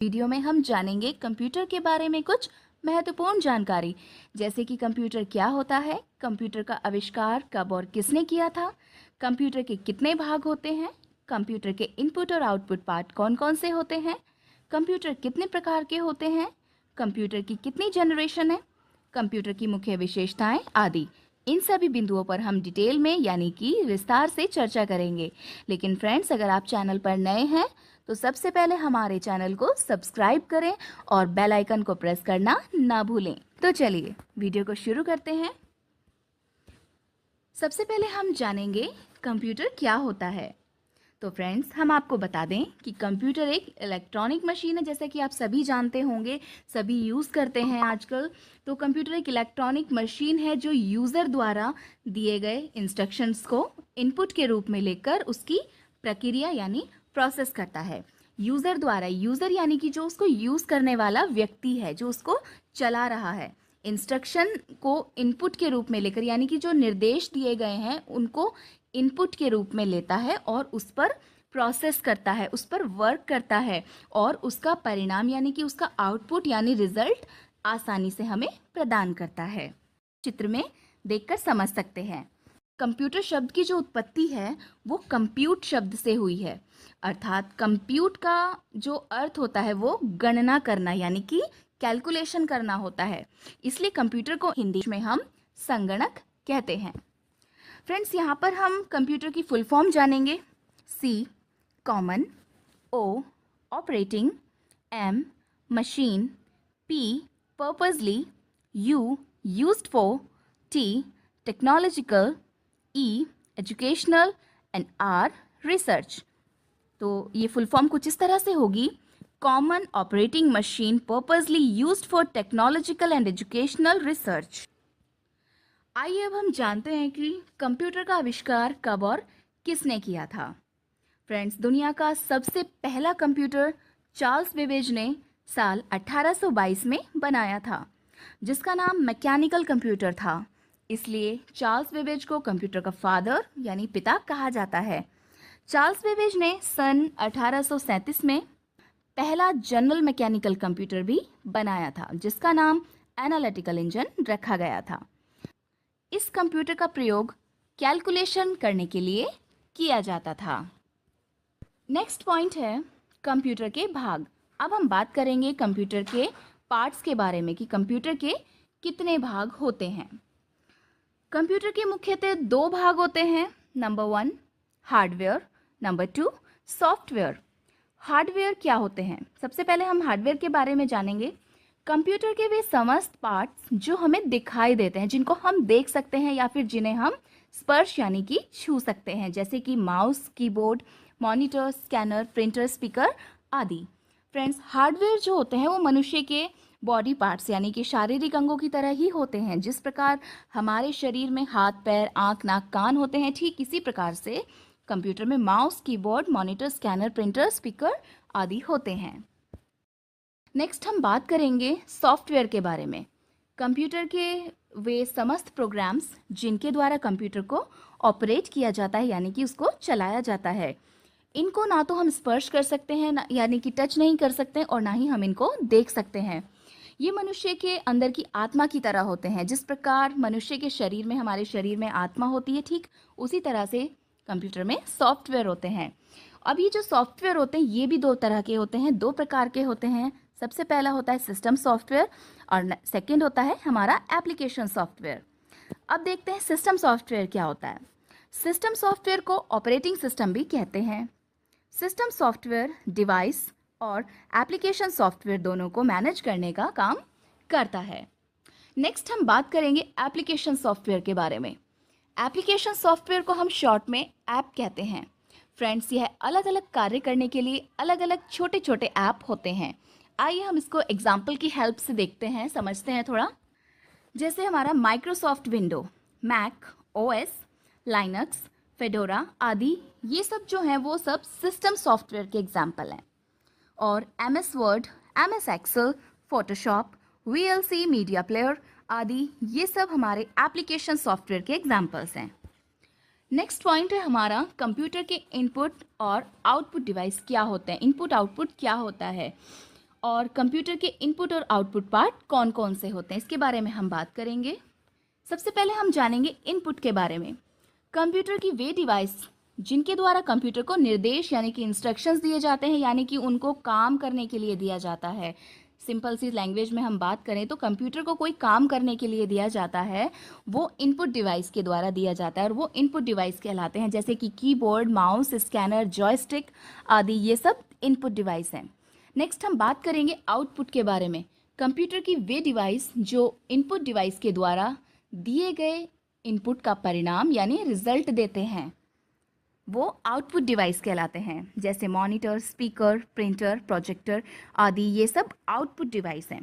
Video में हम जानेंगे कंप्यूटर के बारे में कुछ महत्वपूर्ण जानकारी, जैसे कि कंप्यूटर क्या होता है, कंप्यूटर का आविष्कार कब और किसने किया था, कंप्यूटर के कितने भाग होते हैं, कंप्यूटर के इनपुट और आउटपुट पार्ट कौन कौन से होते हैं, कंप्यूटर कितने प्रकार के होते हैं, कंप्यूटर की कितनी जनरेशन है, कंप्यूटर की मुख्य विशेषताएं आदि। इन सभी बिंदुओं पर हम डिटेल में यानी कि विस्तार से चर्चा करेंगे। लेकिन फ्रेंड्स, अगर आप चैनल पर नए हैं तो सबसे पहले हमारे चैनल को सब्सक्राइब करें और बेल आइकन को प्रेस करना ना भूलें। तो चलिए वीडियो को शुरू करते हैं। सबसे पहले हम जानेंगे कंप्यूटर क्या होता है। तो फ्रेंड्स, हम आपको बता दें कि कंप्यूटर एक इलेक्ट्रॉनिक मशीन है, जैसा कि आप सभी जानते होंगे, सभी यूज़ करते हैं आजकल। तो कंप्यूटर एक इलेक्ट्रॉनिक मशीन है जो यूज़र द्वारा दिए गए इंस्ट्रक्शंस को इनपुट के रूप में लेकर उसकी प्रक्रिया यानी प्रोसेस करता है। यूज़र द्वारा, यूज़र यानी कि जो उसको यूज़ करने वाला व्यक्ति है, जो उसको चला रहा है, इंस्ट्रक्शन को इनपुट के रूप में लेकर यानी कि जो निर्देश दिए गए हैं उनको इनपुट के रूप में लेता है और उस पर प्रोसेस करता है, उस पर वर्क करता है और उसका परिणाम यानी कि उसका आउटपुट यानी रिजल्ट आसानी से हमें प्रदान करता है। चित्र में देखकर समझ सकते हैं। कंप्यूटर शब्द की जो उत्पत्ति है वो कंप्यूट शब्द से हुई है, अर्थात कंप्यूट का जो अर्थ होता है वो गणना करना यानी कि कैलकुलेशन करना होता है। इसलिए कंप्यूटर को हिंदी में हम संगणक कहते हैं। फ्रेंड्स, यहाँ पर हम कंप्यूटर की फुल फॉर्म जानेंगे। C common, O operating, M machine, P purposely, U used for, T technological, E educational and R research. तो ये फुल फॉर्म कुछ इस तरह से होगी: common operating machine purposely used for technological and educational research. आइए अब हम जानते हैं कि कंप्यूटर का आविष्कार कब और किसने किया था। फ्रेंड्स, दुनिया का सबसे पहला कंप्यूटर चार्ल्स बेबेज ने साल 1822 में बनाया था, जिसका नाम मैकेनिकल कंप्यूटर था। इसलिए चार्ल्स बेबेज को कंप्यूटर का फादर यानी पिता कहा जाता है। चार्ल्स बेबेज ने सन 1837 में पहला जनरल मैकेनिकल कंप्यूटर भी बनाया था, जिसका नाम एनालिटिकल इंजन रखा गया था। इस कंप्यूटर का प्रयोग कैलकुलेशन करने के लिए किया जाता था। नेक्स्ट पॉइंट है कंप्यूटर के भाग। अब हम बात करेंगे कंप्यूटर के पार्ट्स के बारे में कि कंप्यूटर के कितने भाग होते हैं। कंप्यूटर के मुख्यतः दो भाग होते हैं। Number 1 hardware, number 2 software. Hardware क्या होते हैं? सबसे पहले हम हार्डवेयर के बारे में जानेंगे। कंप्यूटर के वे समस्त पार्ट्स जो हमें दिखाई देते हैं, जिनको हम देख सकते हैं या फिर जिन्हें हम स्पर्श यानी कि छू सकते हैं, जैसे कि mouse, keyboard, monitor, scanner, printer, speaker आदि। फ्रेंड्स, हार्डवेयर जो होते हैं वो मनुष्य के बॉडी पार्ट्स यानी कि शारीरिक अंगों की तरह ही होते हैं। जिस प्रकार हमारे शरीर में हाथ, पैर, आँख, नाक, कान होते हैं, ठीक इसी प्रकार से कंप्यूटर में mouse, keyboard, monitor, scanner, printer, speaker आदि होते हैं। नेक्स्ट हम बात करेंगे सॉफ्टवेयर के बारे में। कंप्यूटर के वे समस्त प्रोग्राम्स जिनके द्वारा कंप्यूटर को ऑपरेट किया जाता है यानी कि उसको चलाया जाता है, इनको ना तो हम स्पर्श कर सकते हैं यानी कि टच नहीं कर सकते और ना ही हम इनको देख सकते हैं। ये मनुष्य के अंदर की आत्मा की तरह होते हैं। जिस प्रकार मनुष्य के शरीर में, हमारे शरीर में आत्मा होती है, ठीक उसी तरह से कंप्यूटर में सॉफ्टवेयर होते हैं। अब ये जो सॉफ्टवेयर होते हैं ये भी दो तरह के होते हैं, दो प्रकार के होते हैं। सबसे पहला होता है सिस्टम सॉफ्टवेयर और सेकंड होता है हमारा एप्लीकेशन सॉफ्टवेयर। अब देखते हैं सिस्टम सॉफ्टवेयर क्या होता है। सिस्टम सॉफ्टवेयर को ऑपरेटिंग सिस्टम भी कहते हैं। सिस्टम सॉफ्टवेयर डिवाइस और एप्लीकेशन सॉफ्टवेयर दोनों को मैनेज करने का काम करता है। नेक्स्ट हम बात करेंगे एप्लीकेशन सॉफ्टवेयर के बारे में। एप्लीकेशन सॉफ्टवेयर को हम शॉर्ट में ऐप कहते हैं। फ्रेंड्स, यह अलग अलग कार्य करने के लिए अलग अलग छोटे छोटे ऐप होते हैं। आइए हम इसको एग्जाम्पल की हेल्प से देखते हैं, समझते हैं थोड़ा। जैसे हमारा Microsoft window, Mac OS, Linux, Fedora आदि, ये सब जो हैं वो सब सिस्टम सॉफ्टवेयर के एग्जाम्पल हैं। और MS Word, MS Excel, Photoshop, VLC media player आदि, ये सब हमारे एप्लीकेशन सॉफ्टवेयर के एग्जाम्पल्स हैं। नेक्स्ट पॉइंट है हमारा कंप्यूटर के इनपुट और आउटपुट डिवाइस क्या होते हैं, इनपुट आउटपुट क्या होता है। और कंप्यूटर के इनपुट और आउटपुट पार्ट कौन कौन से होते हैं इसके बारे में हम बात करेंगे। सबसे पहले हम जानेंगे इनपुट के बारे में। कंप्यूटर की वे डिवाइस जिनके द्वारा कंप्यूटर को निर्देश यानी कि इंस्ट्रक्शंस दिए जाते हैं, यानी कि उनको काम करने के लिए दिया जाता है। सिंपल सी लैंग्वेज में हम बात करें तो कंप्यूटर को कोई काम करने के लिए दिया जाता है, वो इनपुट डिवाइस के द्वारा दिया जाता है और वो इनपुट डिवाइस कहलाते हैं, जैसे कि कीबोर्ड, माउस, स्कैनर, जॉयस्टिक आदि, ये सब इनपुट डिवाइस हैं। नेक्स्ट हम बात करेंगे आउटपुट के बारे में। कंप्यूटर की वे डिवाइस जो इनपुट डिवाइस के द्वारा दिए गए इनपुट का परिणाम यानी रिजल्ट देते हैं, वो आउटपुट डिवाइस कहलाते हैं, जैसे मॉनिटर, स्पीकर, प्रिंटर, प्रोजेक्टर आदि, ये सब आउटपुट डिवाइस हैं।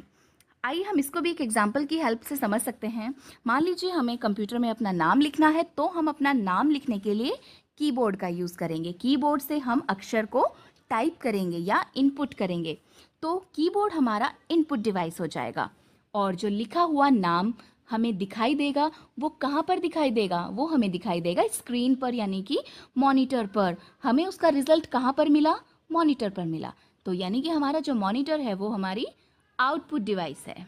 आइए हम इसको भी एक एग्जांपल की हेल्प से समझ सकते हैं। मान लीजिए हमें कंप्यूटर में अपना नाम लिखना है, तो हम अपना नाम लिखने के लिए कीबोर्ड का यूज़ करेंगे। कीबोर्ड से हम अक्षर को टाइप करेंगे या इनपुट करेंगे, तो कीबोर्ड हमारा इनपुट डिवाइस हो जाएगा। और जो लिखा हुआ नाम हमें दिखाई देगा, वो कहाँ पर दिखाई देगा? वो हमें दिखाई देगा स्क्रीन पर, यानी कि मॉनिटर पर। हमें उसका रिजल्ट कहाँ पर मिला? मॉनिटर पर मिला। तो यानी कि हमारा जो मॉनिटर है वो हमारी आउटपुट डिवाइस है।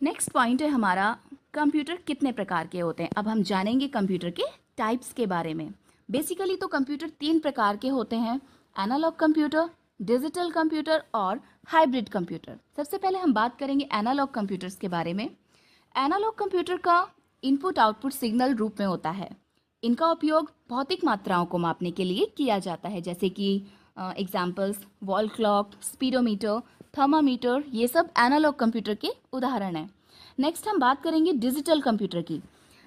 नेक्स्ट पॉइंट है हमारा, कंप्यूटर कितने प्रकार के होते हैं। अब हम जानेंगे कंप्यूटर के टाइप्स के बारे में। बेसिकली तो कंप्यूटर 3 प्रकार के होते हैं, एनालॉग कंप्यूटर, डिजिटल कंप्यूटर और हाइब्रिड कंप्यूटर। सबसे पहले हम बात करेंगे एनालॉग कंप्यूटर्स के बारे में। एनालॉग कंप्यूटर का इनपुट आउटपुट सिग्नल रूप में होता है। इनका उपयोग भौतिक मात्राओं को मापने के लिए किया जाता है, जैसे कि examples wall clock, speedometer, thermometer, ये सब एनालॉग कंप्यूटर के उदाहरण हैं। नेक्स्ट हम बात करेंगे डिजिटल कंप्यूटर की।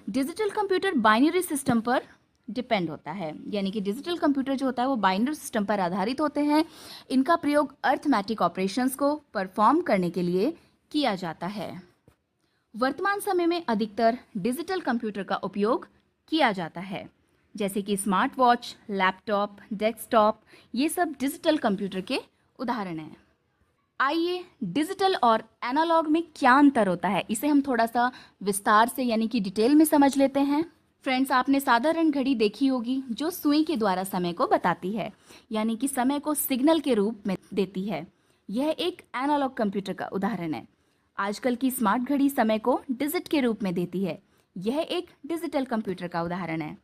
डिजिटल कंप्यूटर बाइनरी सिस्टम पर डिपेंड होता है, यानी कि डिजिटल कंप्यूटर जो होता है वो बाइनरी सिस्टम पर आधारित होते हैं। इनका प्रयोग अर्थमेटिक ऑपरेशंस को परफॉर्म करने के लिए किया जाता है। वर्तमान समय में अधिकतर डिजिटल कंप्यूटर का उपयोग किया जाता है, जैसे कि स्मार्ट वॉच, लैपटॉप, डेस्कटॉप, ये सब डिजिटल कंप्यूटर के उदाहरण हैं। आइए डिजिटल और एनालॉग में क्या अंतर होता है, इसे हम थोड़ा सा विस्तार से यानी कि डिटेल में समझ लेते हैं। फ्रेंड्स, आपने साधारण घड़ी देखी होगी जो सुई के द्वारा समय को बताती है, यानी कि समय को सिग्नल के रूप में देती है। यह एक एनालॉग कंप्यूटर का उदाहरण है। आजकल की स्मार्ट घड़ी समय को डिजिट के रूप में देती है। यह एक डिजिटल कंप्यूटर का उदाहरण है।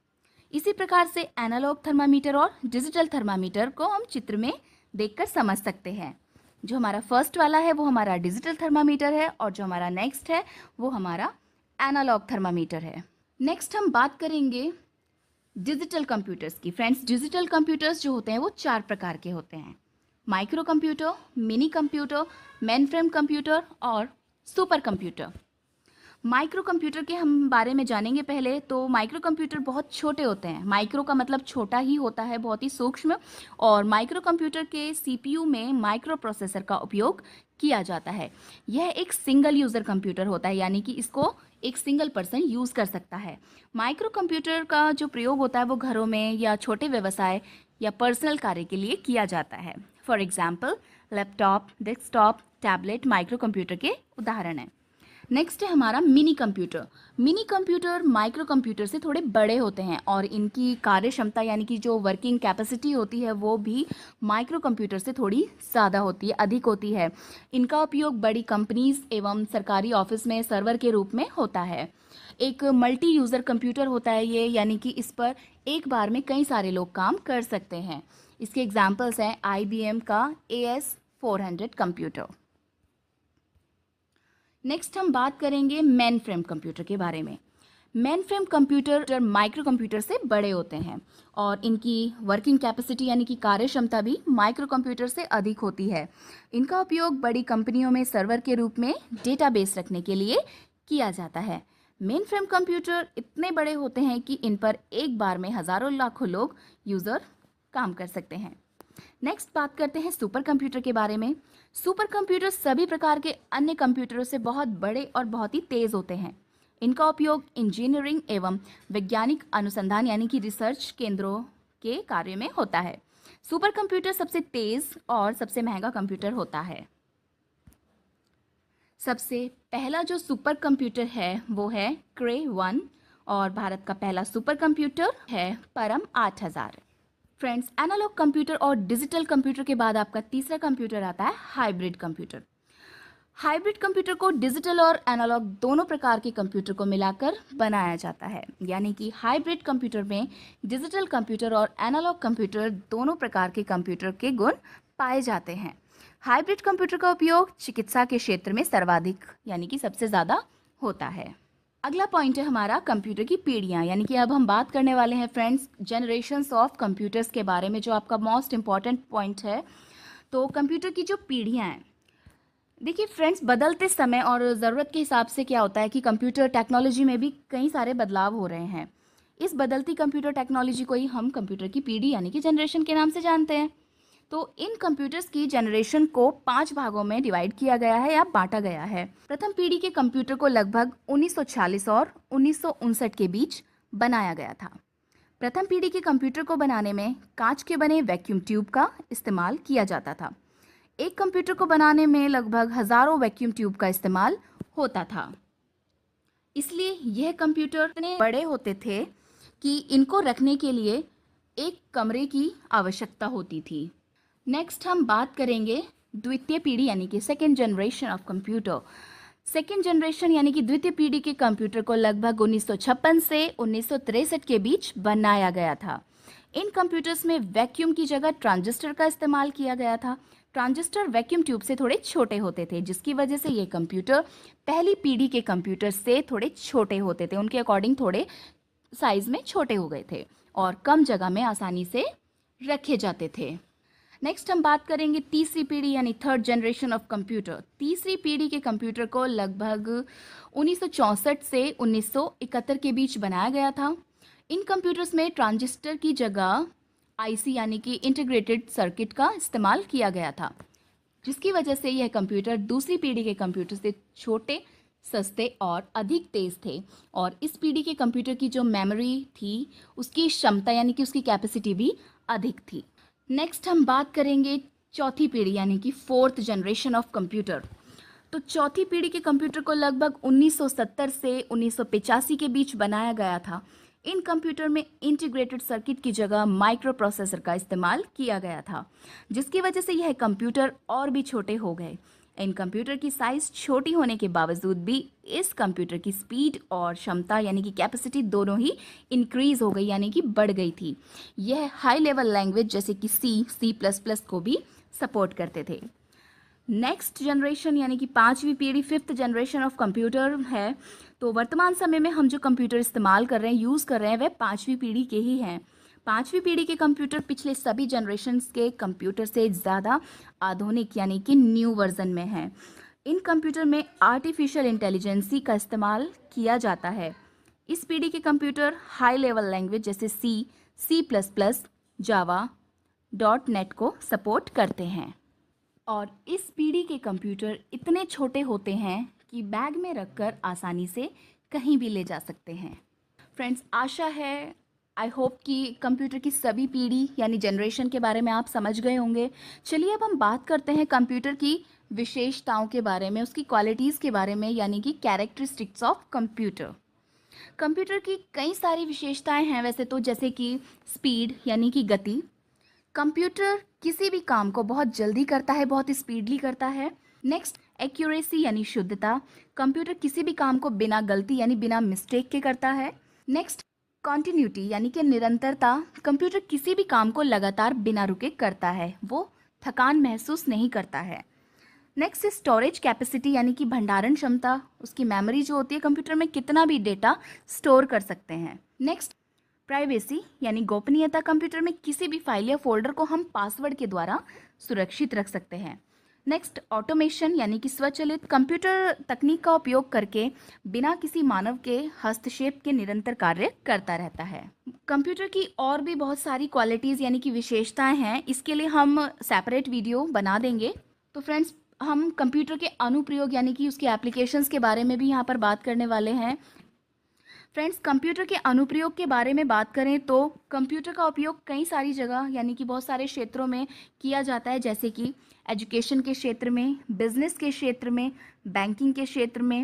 इसी प्रकार से एनालॉग थर्मामीटर और डिजिटल थर्मामीटर को हम चित्र में देखकर समझ सकते हैं। जो हमारा फर्स्ट वाला है वो हमारा डिजिटल थर्मामीटर है और जो हमारा नेक्स्ट है वो हमारा एनालॉग थर्मामीटर है। नेक्स्ट हम बात करेंगे डिजिटल कंप्यूटर्स की। फ्रेंड्स, डिजिटल कंप्यूटर्स जो होते हैं वो 4 प्रकार के होते हैं, micro computer, mini computer, mainframe computer और सुपर कंप्यूटर। माइक्रो कंप्यूटर के हम बारे में जानेंगे पहले। तो माइक्रो कंप्यूटर बहुत छोटे होते हैं। माइक्रो का मतलब छोटा ही होता है, बहुत ही सूक्ष्म। और माइक्रो कंप्यूटर के सीपीयू में माइक्रो प्रोसेसर का उपयोग किया जाता है। यह एक सिंगल यूज़र कंप्यूटर होता है, यानी कि इसको एक सिंगल पर्सन यूज़ कर सकता है। माइक्रो कंप्यूटर का जो प्रयोग होता है वो घरों में या छोटे व्यवसाय या पर्सनल कार्य के लिए किया जाता है। For example laptop, desktop, tablet micro computer के उदाहरण हैं। नेक्स्ट है हमारा mini computer. Mini computer micro computer से थोड़े बड़े होते हैं और इनकी कार्य क्षमता यानी कि जो वर्किंग कैपेसिटी होती है वो भी माइक्रो कंप्यूटर से थोड़ी ज़्यादा होती है, अधिक होती है। इनका उपयोग बड़ी कंपनीज एवं सरकारी ऑफिस में सर्वर के रूप में होता है। एक मल्टी यूज़र कंप्यूटर होता है ये, यानी कि इस पर एक बार में कई सारे लोग काम कर सकते हैं। इसके एग्जाम्पल्स हैं IBM का AS400 कंप्यूटर। नेक्स्ट हम बात करेंगे मेन फ्रेम कंप्यूटर के बारे में। Main frame computer micro computer से बड़े होते हैं और इनकी वर्किंग कैपेसिटी यानी कि कार्य क्षमता भी माइक्रो कंप्यूटर से अधिक होती है। इनका उपयोग बड़ी कंपनियों में सर्वर के रूप में डेटाबेस रखने के लिए किया जाता है। मेन फ्रेम कंप्यूटर इतने बड़े होते हैं कि इन पर एक बार में हज़ारों लाखों लोग यूज़र काम कर सकते हैं। नेक्स्ट बात करते हैं सुपर कंप्यूटर के बारे में। सुपर कंप्यूटर सभी प्रकार के अन्य कंप्यूटरों से बहुत बड़े और बहुत ही तेज़ होते हैं। इनका उपयोग इंजीनियरिंग एवं वैज्ञानिक अनुसंधान यानी कि रिसर्च केंद्रों के कार्य में होता है। सुपर कंप्यूटर सबसे तेज़ और सबसे महंगा कंप्यूटर होता है। सबसे पहला जो सुपर कंप्यूटर है वो है क्रे 1 और भारत का पहला सुपर कंप्यूटर है परम 8000। फ्रेंड्स, एनालॉग कंप्यूटर और डिजिटल कंप्यूटर के बाद आपका तीसरा कंप्यूटर आता है हाइब्रिड कंप्यूटर। हाइब्रिड कंप्यूटर को डिजिटल और एनालॉग दोनों प्रकार के कंप्यूटर को मिलाकर बनाया जाता है, यानी कि हाइब्रिड कंप्यूटर में डिजिटल कंप्यूटर और एनालॉग कंप्यूटर दोनों प्रकार के कंप्यूटर के गुण पाए जाते हैं। हाइब्रिड कंप्यूटर का उपयोग चिकित्सा के क्षेत्र में सर्वाधिक यानी कि सबसे ज़्यादा होता है। अगला पॉइंट है हमारा कंप्यूटर की पीढ़ियाँ, यानी कि अब हम बात करने वाले हैं फ्रेंड्स जनरेशन्स ऑफ कंप्यूटर्स के बारे में, जो आपका मोस्ट इम्पॉर्टेंट पॉइंट है। तो कंप्यूटर की जो पीढ़ियाँ हैं, देखिए फ्रेंड्स, बदलते समय और ज़रूरत के हिसाब से क्या होता है कि कंप्यूटर टेक्नोलॉजी में भी कई सारे बदलाव हो रहे हैं। इस बदलती कंप्यूटर टेक्नोलॉजी को ही हम कंप्यूटर की पीढ़ी यानी कि जनरेशन के नाम से जानते हैं। तो इन कंप्यूटर्स की जनरेशन को 5 भागों में डिवाइड किया गया है या बांटा गया है। प्रथम पीढ़ी के कंप्यूटर को लगभग 1946 और 1959 के बीच बनाया गया था। प्रथम पीढ़ी के कंप्यूटर को बनाने में कांच के बने वैक्यूम ट्यूब का इस्तेमाल किया जाता था। एक कंप्यूटर को बनाने में लगभग हजारों वैक्यूम ट्यूब का इस्तेमाल होता था। इसलिए यह कंप्यूटर इतने बड़े होते थे कि इनको रखने के लिए एक कमरे की आवश्यकता होती थी। नेक्स्ट हम बात करेंगे द्वितीय पीढ़ी यानी कि second generation of computer. Second generation यानी कि द्वितीय पीढ़ी के कंप्यूटर को लगभग 1956 से 1963 के बीच बनाया गया था। इन कंप्यूटर्स में वैक्यूम की जगह ट्रांजिस्टर का इस्तेमाल किया गया था। ट्रांजिस्टर वैक्यूम ट्यूब से थोड़े छोटे होते थे, जिसकी वजह से ये कंप्यूटर पहली पीढ़ी के कंप्यूटर से थोड़े छोटे होते थे, उनके अकॉर्डिंग थोड़े साइज में छोटे हो गए थे और कम जगह में आसानी से रखे जाते थे। नेक्स्ट हम बात करेंगे तीसरी पीढ़ी यानी थर्ड जनरेशन ऑफ कंप्यूटर। तीसरी पीढ़ी के कंप्यूटर को लगभग 1964 से 1971 के बीच बनाया गया था। इन कंप्यूटर्स में ट्रांजिस्टर की जगह आईसी यानी कि इंटीग्रेटेड सर्किट का इस्तेमाल किया गया था, जिसकी वजह से यह कंप्यूटर दूसरी पीढ़ी के कंप्यूटर से छोटे, सस्ते और अधिक तेज थे। और इस पीढ़ी के कंप्यूटर की जो मेमोरी थी उसकी क्षमता यानी कि उसकी कैपेसिटी भी अधिक थी। नेक्स्ट हम बात करेंगे चौथी पीढ़ी यानी कि फोर्थ जनरेशन ऑफ कंप्यूटर। तो चौथी पीढ़ी के कंप्यूटर को लगभग 1970 से 1985 के बीच बनाया गया था। इन कंप्यूटर में इंटीग्रेटेड सर्किट की जगह माइक्रो प्रोसेसर का इस्तेमाल किया गया था, जिसकी वजह से यह कंप्यूटर और भी छोटे हो गए। इन कंप्यूटर की साइज छोटी होने के बावजूद भी इस कंप्यूटर की स्पीड और क्षमता यानी कि कैपेसिटी दोनों ही इंक्रीज हो गई यानी कि बढ़ गई थी। यह हाई लेवल लैंग्वेज जैसे कि C++ को भी सपोर्ट करते थे। नेक्स्ट जनरेशन यानी कि पांचवी पीढ़ी फिफ्थ जनरेशन ऑफ कंप्यूटर है। तो वर्तमान समय में हम जो कंप्यूटर इस्तेमाल कर रहे हैं, यूज़ कर रहे हैं, वह पांचवी पीढ़ी के ही हैं। पांचवी पीढ़ी के कंप्यूटर पिछले सभी जनरेशन्स के कंप्यूटर से ज़्यादा आधुनिक यानी कि न्यू वर्जन में है। इन कंप्यूटर में आर्टिफिशियल इंटेलिजेंसी का इस्तेमाल किया जाता है। इस पीढ़ी के कंप्यूटर हाई लेवल लैंग्वेज जैसे C++, जावा, .NET को सपोर्ट करते हैं। और इस पीढ़ी के कंप्यूटर इतने छोटे होते हैं कि बैग में रखकर आसानी से कहीं भी ले जा सकते हैं। फ्रेंड्स, आशा है आई होप कि कंप्यूटर की सभी पीढ़ी यानी जनरेशन के बारे में आप समझ गए होंगे। चलिए अब हम बात करते हैं कंप्यूटर की विशेषताओं के बारे में, उसकी क्वालिटीज़ के बारे में, यानी कि कैरेक्टरिस्टिक्स ऑफ कंप्यूटर। कंप्यूटर की कई सारी विशेषताएं हैं वैसे तो, जैसे कि स्पीड यानी कि गति। कंप्यूटर किसी भी काम को बहुत जल्दी करता है, बहुत स्पीडली करता है। नेक्स्ट, एक्यूरेसी यानी शुद्धता। कंप्यूटर किसी भी काम को बिना गलती यानी बिना मिस्टेक के करता है। नेक्स्ट, कॉन्टिन्यूटी यानी कि निरंतरता। कंप्यूटर किसी भी काम को लगातार बिना रुके करता है, वो थकान महसूस नहीं करता है। नेक्स्ट, स्टोरेज कैपेसिटी यानी कि भंडारण क्षमता। उसकी मेमोरी जो होती है कंप्यूटर में कितना भी डेटा स्टोर कर सकते हैं। नेक्स्ट, प्राइवेसी यानी गोपनीयता। कंप्यूटर में किसी भी फाइल या फोल्डर को हम पासवर्ड के द्वारा सुरक्षित रख सकते हैं। नेक्स्ट, ऑटोमेशन यानी कि स्वचालित। कंप्यूटर तकनीक का उपयोग करके बिना किसी मानव के हस्तक्षेप के निरंतर कार्य करता रहता है। कंप्यूटर की और भी बहुत सारी क्वालिटीज़ यानी कि विशेषताएं हैं, इसके लिए हम सेपरेट वीडियो बना देंगे। तो फ्रेंड्स, हम कंप्यूटर के अनुप्रयोग यानी कि उसके एप्लीकेशंस के बारे में भी यहाँ पर बात करने वाले हैं। फ्रेंड्स, कंप्यूटर के अनुप्रयोग के बारे में बात करें तो कंप्यूटर का उपयोग कई सारी जगह यानी कि बहुत सारे क्षेत्रों में किया जाता है, जैसे कि एजुकेशन के क्षेत्र में, बिजनेस के क्षेत्र में, बैंकिंग के क्षेत्र में,